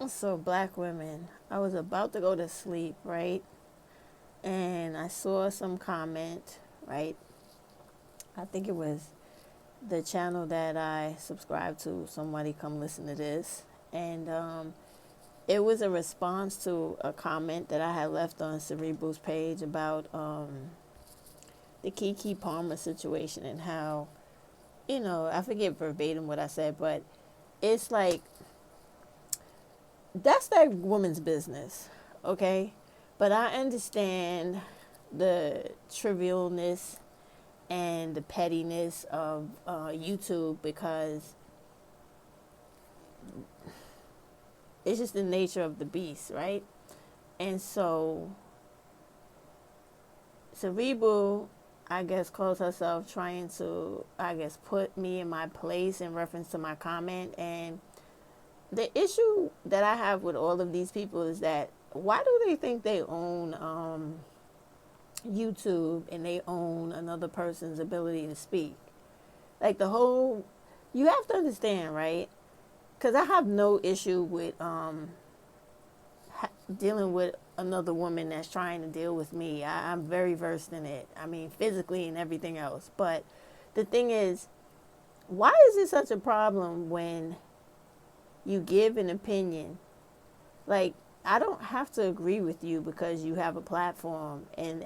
So, black women, I was about to go to sleep, right? And I saw some comment, right? I think it was the channel that I subscribe to. Somebody come listen to this. And it was a response to a comment that I had left on Cerebral's page about the Kiki Palmer situation and how, I forget verbatim what I said, but it's like that's that woman's business, okay? But I understand the trivialness and the pettiness of YouTube because it's just the nature of the beast, right? And so Cerebral, I guess, calls herself trying to, I guess, put me in my place in reference to my comment. And the issue that I have with all of these people is that why do they think they own YouTube and they own another person's ability to speak? Like the whole, you have to understand, right? Because I have no issue with dealing with another woman that's trying to deal with me. I'm very versed in it. I mean, physically and everything else. But the thing is, why is it such a problem when you give an opinion? Like, I don't have to agree with you because you have a platform. And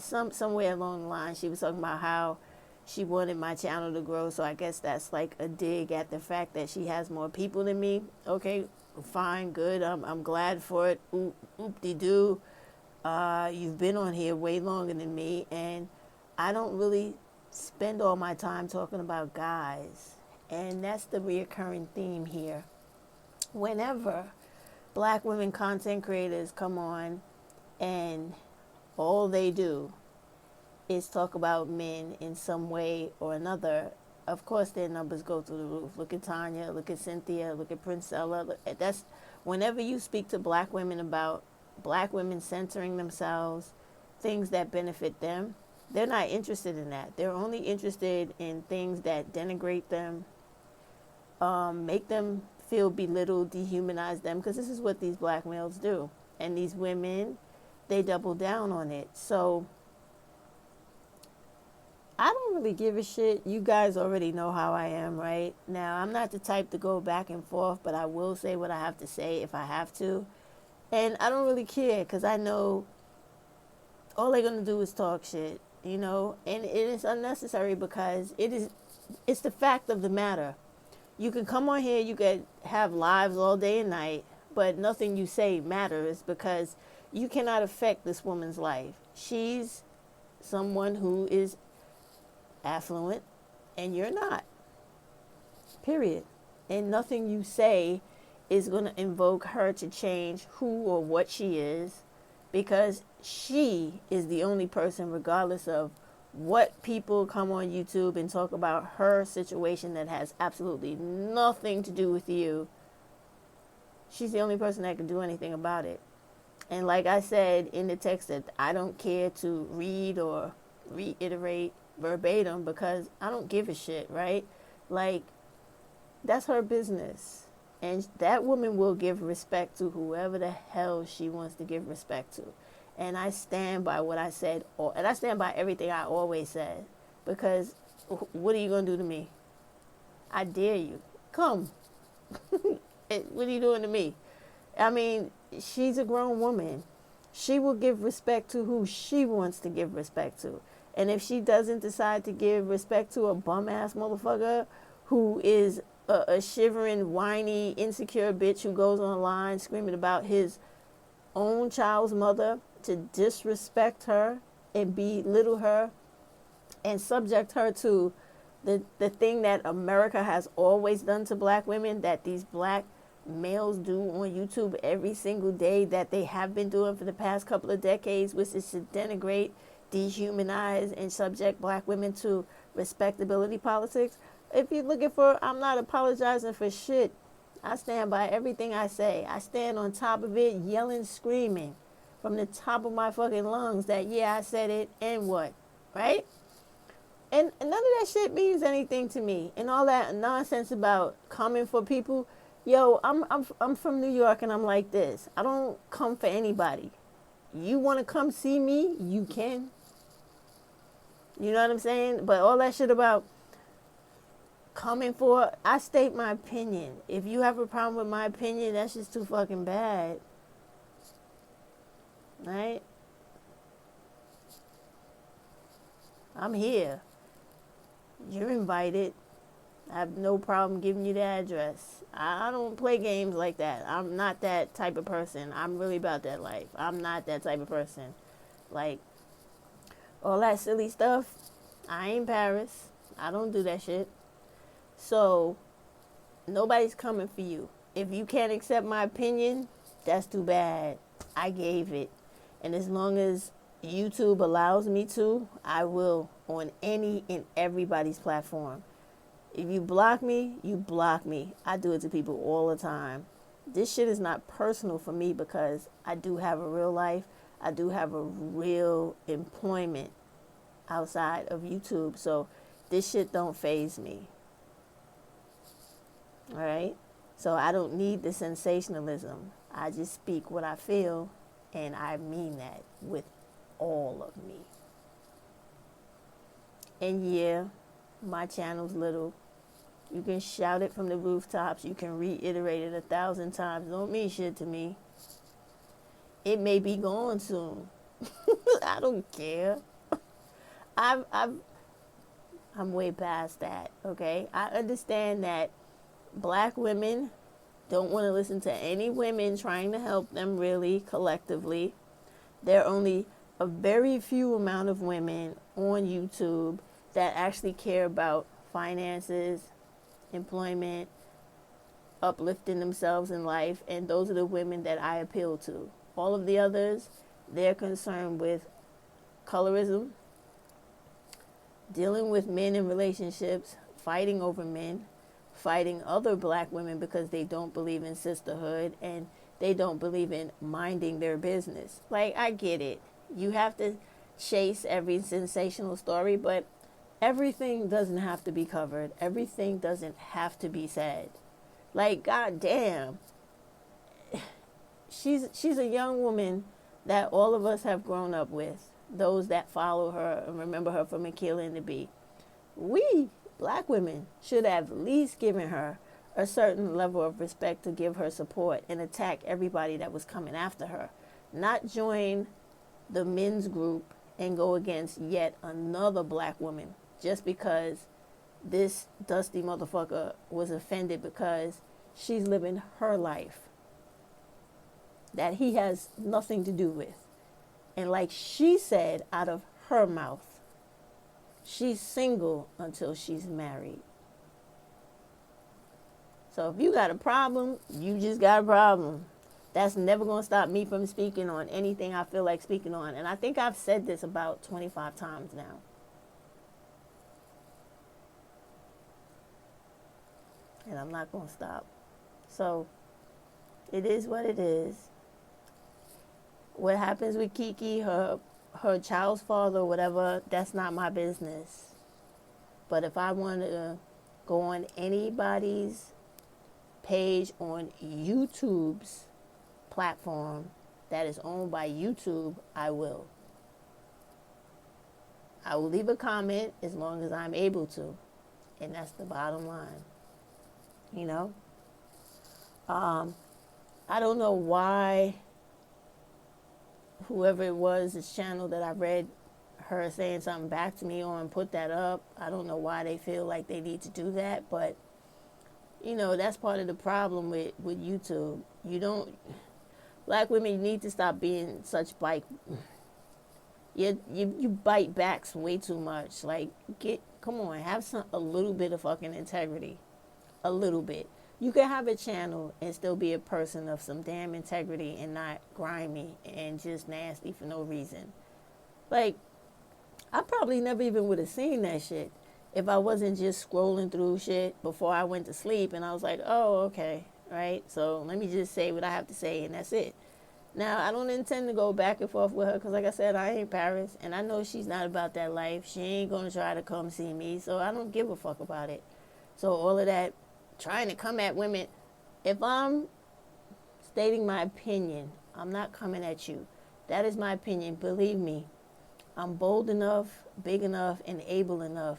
somewhere along the line, she was talking about how she wanted my channel to grow. So I guess that's like a dig at the fact that she has more people than me. Okay, fine, good. I'm glad for it. Oop de doo. You've been on here way longer than me, and I don't really spend all my time talking about guys. And that's the reoccurring theme here. Whenever black women content creators come on and all they do is talk about men in some way or another, of course their numbers go through the roof. Look at Tanya, look at Cynthia, look at Princella. That's whenever you speak to black women about black women centering themselves, things that benefit them, they're not interested in that. They're only interested in things that denigrate them, make them feel belittled, dehumanize them, because this is what these black males do. And these women, they double down on it. So I don't really give a shit. You guys already know how I am, right? Now, I'm not the type to go back and forth, but I will say what I have to say if I have to. And I don't really care because I know all they're going to do is talk shit, And it is unnecessary because it's the fact of the matter. You can come on here, you can have lives all day and night, but nothing you say matters because you cannot affect this woman's life. She's someone who is affluent and you're not. Period. And nothing you say is going to invoke her to change who or what she is because she is the only person, regardless of what people come on YouTube and talk about her situation that has absolutely nothing to do with you. She's the only person that can do anything about it. And like I said in the text, that I don't care to read or reiterate verbatim because I don't give a shit, right? Like, that's her business. And that woman will give respect to whoever the hell she wants to give respect to. And I stand by what I said, and I stand by everything I always said. Because what are you going to do to me? I dare you. Come. What are you doing to me? I mean, she's a grown woman. She will give respect to who she wants to give respect to. And if she doesn't decide to give respect to a bum ass motherfucker who is a shivering, whiny, insecure bitch who goes online screaming about his own child's mother, to disrespect her and belittle her and subject her to the thing that America has always done to black women, that these black males do on YouTube every single day, that they have been doing for the past couple of decades, which is to denigrate, dehumanize, and subject black women to respectability politics. If you're looking for, I'm not apologizing for shit. I stand by everything I say. I stand on top of it, yelling, screaming from the top of my fucking lungs that, yeah, I said it, and what, right? And none of that shit means anything to me. And all that nonsense about coming for people, Yo, I'm from New York and I'm like this. I don't come for anybody. You want to come see me, you can. You know what I'm saying? But all that shit about coming for, I state my opinion. If you have a problem with my opinion, that's just too fucking bad. Right? I'm here. You're invited. I have no problem giving you the address. I don't play games like that. I'm not that type of person. I'm really about that life. I'm not that type of person. Like, all that silly stuff, I ain't Paris. I don't do that shit. So, nobody's coming for you. If you can't accept my opinion, that's too bad. I gave it. And as long as YouTube allows me to, I will on any and everybody's platform. If you block me, you block me. I do it to people all the time. This shit is not personal for me because I do have a real life. I do have a real employment outside of YouTube. So this shit don't faze me. All right? So I don't need the sensationalism. I just speak what I feel, and I mean that with all of me. And yeah, my channel's little. You can shout it from the rooftops. You can reiterate it 1,000 times. Don't mean shit to me. It may be gone soon. I don't care. I'm way past that, okay? I understand that black women don't want to listen to any women trying to help them really collectively. There are only a very few amount of women on YouTube that actually care about finances, employment, uplifting themselves in life, and those are the women that I appeal to. All of the others, they're concerned with colorism, dealing with men in relationships, fighting over men, fighting other black women because they don't believe in sisterhood and they don't believe in minding their business. Like, I get it. You have to chase every sensational story, but everything doesn't have to be covered. Everything doesn't have to be said. Like, goddamn. She's a young woman that all of us have grown up with. Those that follow her and remember her from Akilah and the Bee. We, black women, should have at least given her a certain level of respect to give her support and attack everybody that was coming after her. Not join the men's group and go against yet another black woman just because this dusty motherfucker was offended because she's living her life that he has nothing to do with. And like she said out of her mouth, she's single until she's married. So if you got a problem, you just got a problem. That's never going to stop me from speaking on anything I feel like speaking on. And I think I've said this about 25 times now. And I'm not going to stop. So it is what it is. What happens with Kiki, her child's father, whatever, that's not my business. But if I want to go on anybody's page on YouTube's platform that is owned by YouTube, I will. I will leave a comment as long as I'm able to. And that's the bottom line. You know? I don't know why whoever it was, this channel that I read her saying something back to me on, put that up. I don't know why they feel like they need to do that, but you know, that's part of the problem with YouTube. Black women, you need to stop being such you bite backs way too much. Like, come on, have a little bit of fucking integrity. A little bit. You can have a channel and still be a person of some damn integrity and not grimy and just nasty for no reason. Like, I probably never even would have seen that shit if I wasn't just scrolling through shit before I went to sleep and I was like, oh, okay, right? So let me just say what I have to say and that's it. Now, I don't intend to go back and forth with her because, like I said, I ain't Paris and I know she's not about that life. She ain't going to try to come see me, so I don't give a fuck about it. So all of that trying to come at women, If I'm stating my opinion, I'm not coming at you. That is my opinion. Believe me, I'm bold enough, big enough, and able enough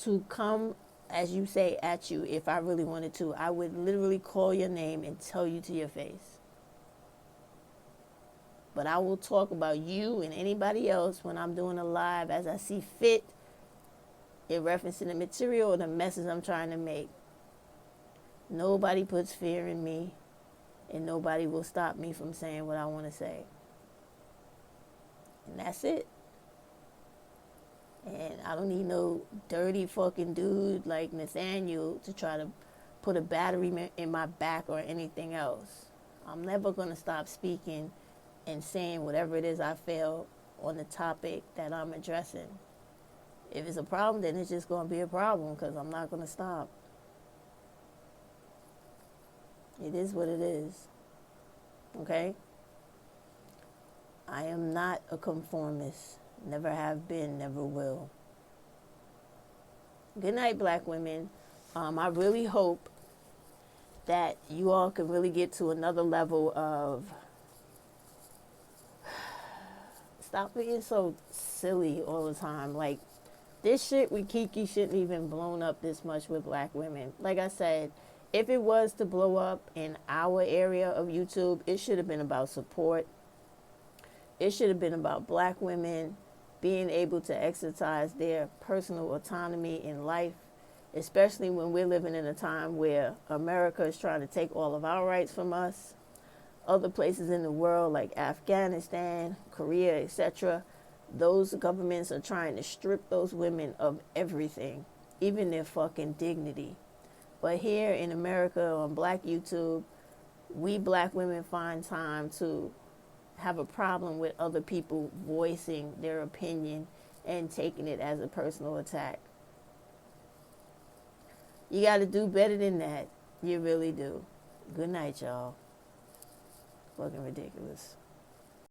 to come, as you say, at you if I really wanted to. I would literally call your name and tell you to your face. But I will talk about you and anybody else when I'm doing a live as I see fit in reference to the material or the message I'm trying to make. Nobody puts fear in me, and nobody will stop me from saying what I want to say. And that's it. And I don't need no dirty fucking dude like Nathaniel to try to put a battery in my back or anything else. I'm never going to stop speaking and saying whatever it is I feel on the topic that I'm addressing. If it's a problem, then it's just going to be a problem because I'm not going to stop. It is what it is. Okay? I am not a conformist. Never have been, never will. Good night, black women. I really hope that you all can really get to another level of stop being so silly all the time. Like, this shit with Kiki shouldn't even blown up this much with black women. Like I said, if it was to blow up in our area of YouTube, it should have been about support. It should have been about black women being able to exercise their personal autonomy in life, especially when we're living in a time where America is trying to take all of our rights from us. Other places in the world like Afghanistan, Korea, etc., those governments are trying to strip those women of everything, even their fucking dignity. But here in America on Black YouTube, we black women find time to have a problem with other people voicing their opinion and taking it as a personal attack. You got to do better than that. You really do. Good night, y'all. Fucking ridiculous.